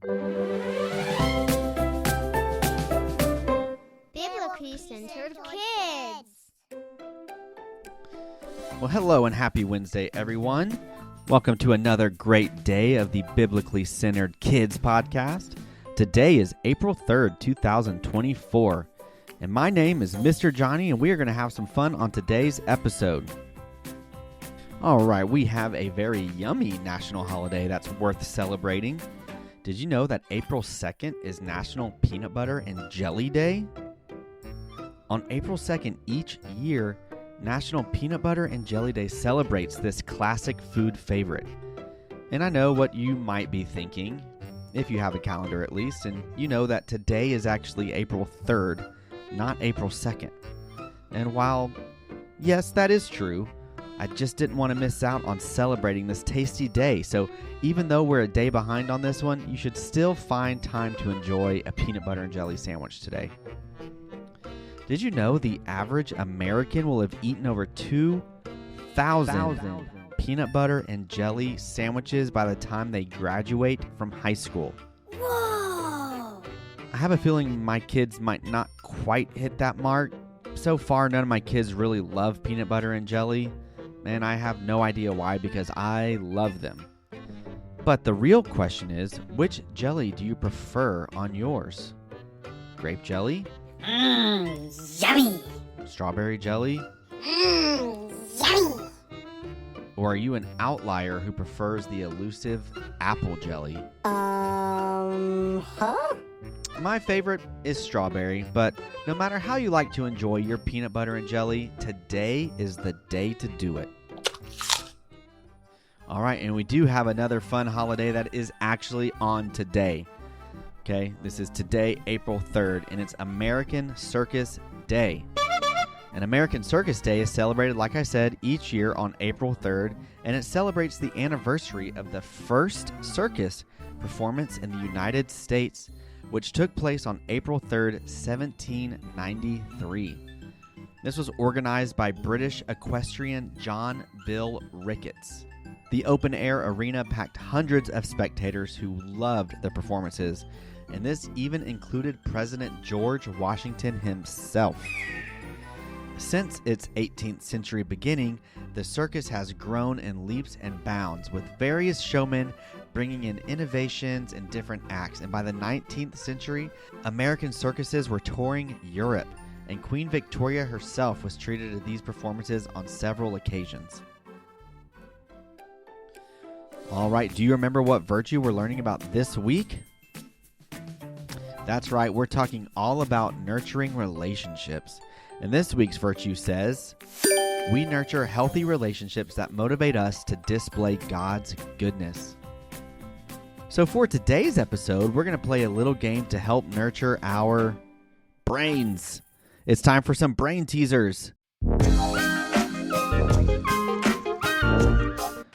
Biblically Centered Kids. Well, hello and happy Wednesday, everyone. Welcome to another great day of the Biblically Centered Kids podcast. Today is April 3rd, 2024, and my name is Mr. Johnny, and we are going to have some fun on today's episode. All right, we have a very yummy national holiday that's worth celebrating. Did you know that April 2nd is National Peanut Butter and Jelly Day? On April 2nd each year, National Peanut Butter and Jelly Day celebrates this classic food favorite. And I know what you might be thinking, if you have a calendar at least, and you know that today is actually April 3rd, not April 2nd. And while, yes, that is true, I just didn't want to miss out on celebrating this tasty day. So even though we're a day behind on this one, you should still find time to enjoy a peanut butter and jelly sandwich today. Did you know the average American will have eaten over 2,000 peanut butter and jelly sandwiches by the time they graduate from high school? Whoa! I have a feeling my kids might not quite hit that mark. So far, none of my kids really love peanut butter and jelly, and I have no idea why, because I love them. But the real question is, which jelly do you prefer on yours? Grape jelly? Yummy! Strawberry jelly? Yummy! Or are you an outlier who prefers the elusive apple jelly? Huh? My favorite is strawberry, but no matter how you like to enjoy your peanut butter and jelly, today is the day to do it. All right, and we do have another fun holiday that is actually on today. Okay, this is today, April 3rd, and it's American Circus Day. And American Circus Day is celebrated, like I said, each year on April 3rd, and it celebrates the anniversary of the first circus performance in the United States, which took place on April 3rd, 1793. This was organized by British equestrian John Bill Ricketts. The open-air arena packed hundreds of spectators who loved the performances, and this even included President George Washington himself. Since its 18th century beginning, the circus has grown in leaps and bounds, with various showmen bringing in innovations and different acts. And by the 19th century, American circuses were touring Europe, and Queen Victoria herself was treated at these performances on several occasions. All right, do you remember what virtue we're learning about this week? That's right, we're talking all about nurturing relationships. And this week's virtue says, we nurture healthy relationships that motivate us to display God's goodness. So for today's episode, we're going to play a little game to help nurture our brains. It's time for some brain teasers.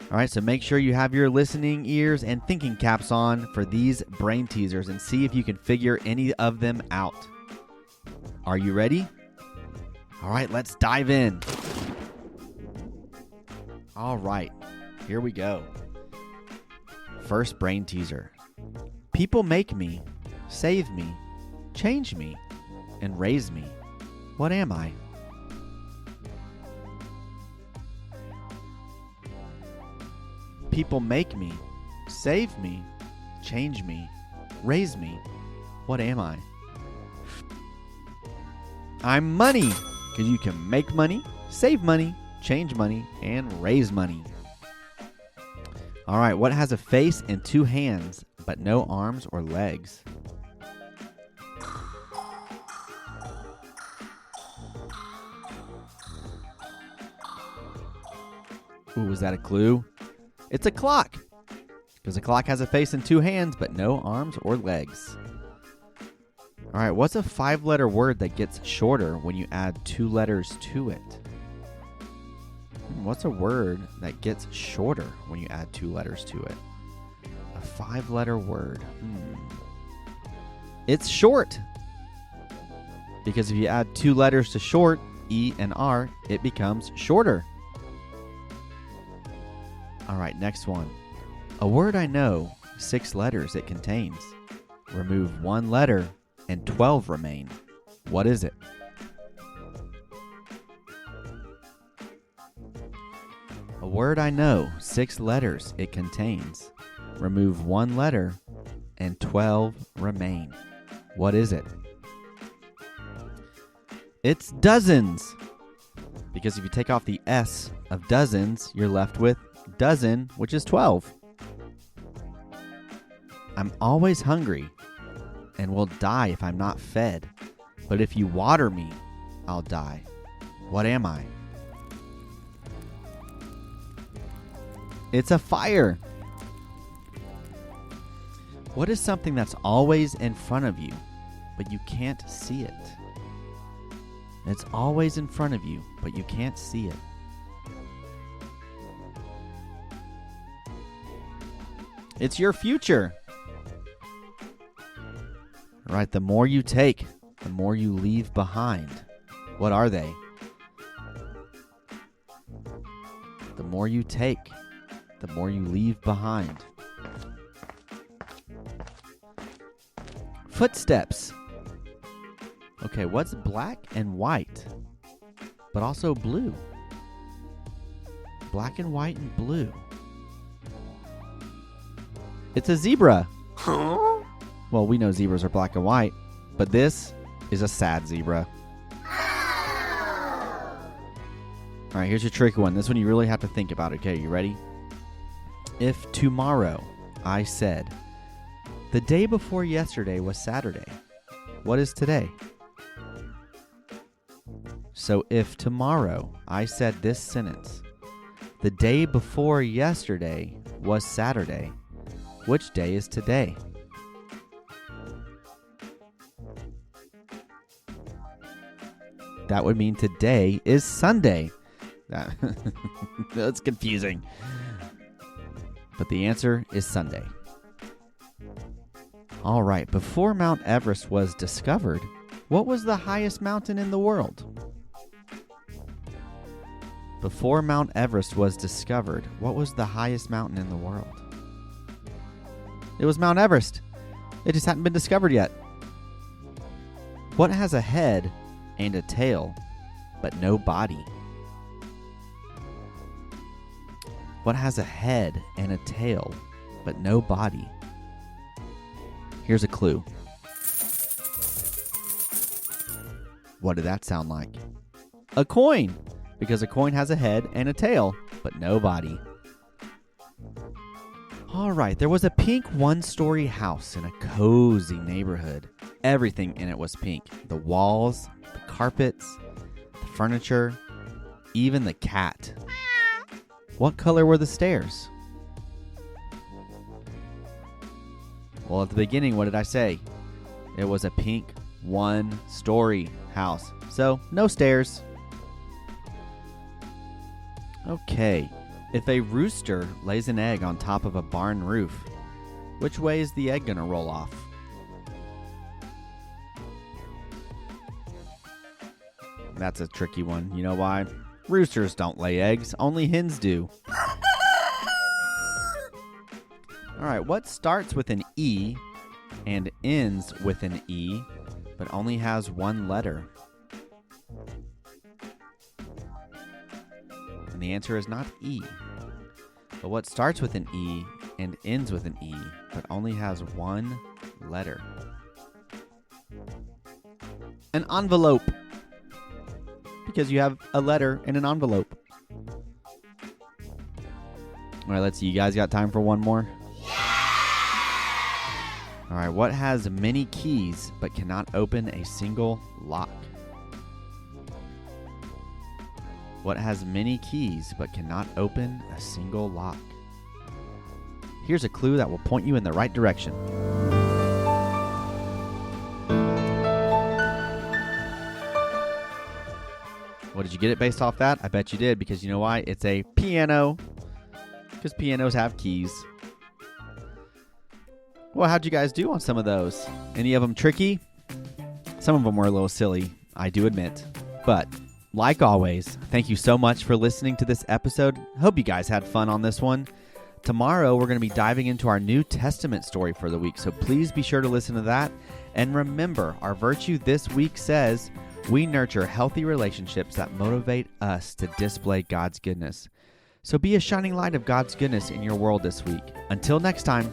All right, so make sure you have your listening ears and thinking caps on for these brain teasers and see if you can figure any of them out. Are you ready? All right, let's dive in. All right, here we go. First brain teaser. People make me, save me, change me, and raise me. What am I? People make me, save me, change me, raise me. What am I? I'm money, because you can make money, save money, change money, and raise money. All right, what has a face and two hands, but no arms or legs? Ooh, was that a clue? It's a clock, because a clock has a face and two hands, but no arms or legs. All right, what's a five-letter word that gets shorter when you add two letters to it? What's a word that gets shorter when you add two letters to it? A five-letter word. It's short. Because if you add two letters to short, E and R, it becomes shorter. All right, next one. A word I know, 6 letters it contains. Remove 1 letter and 12 remain. What is it? A word I know, 6 letters it contains. Remove 1 letter and 12 remain. What is it? It's dozens. Because if you take off the S of dozens, you're left with dozen, which is 12. I'm always hungry and will die if I'm not fed. But if you water me, I'll die. What am I? It's a fire. What is something that's always in front of you, but you can't see it? It's always in front of you, but you can't see it. It's your future. Right, the more you take, the more you leave behind. What are they? The more you take, the more you leave behind. Footsteps. Okay, what's black and white, but also blue? Black and white and blue. It's a zebra. Huh? Well, we know zebras are black and white, but this is a sad zebra. All right, here's your tricky one. This one you really have to think about. Okay, you ready? If tomorrow I said, the day before yesterday was Saturday, what is today? So if tomorrow I said this sentence, the day before yesterday was Saturday, which day is today? That would mean today is Sunday. That's confusing. But the answer is Sunday. All right, before Mount Everest was discovered, what was the highest mountain in the world? Before Mount Everest was discovered, what was the highest mountain in the world? It was Mount Everest. It just hadn't been discovered yet. What has a head and a tail, but no body? What has a head and a tail, but no body? Here's a clue. What did that sound like? A coin, because a coin has a head and a tail, but no body. All right, there was a pink one-story house in a cozy neighborhood. Everything in it was pink. The walls, the carpets, the furniture, even the cat. What color were the stairs? Well, at the beginning, what did I say? It was a pink one-story house. So, no stairs. Okay. If a rooster lays an egg on top of a barn roof, which way is the egg going to roll off? That's a tricky one. You know why? Roosters don't lay eggs. Only hens do. All right, what starts with an E and ends with an E, but only has one letter? And the answer is not E. But what starts with an E and ends with an E, but only has one letter? An envelope. Because you have a letter in an envelope. All right, let's see. You guys got time for one more? All right, what has many keys but cannot open a single lock? What has many keys but cannot open a single lock? Here's a clue that will point you in the right direction. What, did you get it based off that? I bet you did, because you know why? It's a piano. Because pianos have keys. Well, how'd you guys do on some of those? Any of them tricky? Some of them were a little silly, I do admit. But, like always, thank you so much for listening to this episode. Hope you guys had fun on this one. Tomorrow, we're going to be diving into our New Testament story for the week, so please be sure to listen to that. And remember, our virtue this week says, we nurture healthy relationships that motivate us to display God's goodness. So be a shining light of God's goodness in your world this week. Until next time.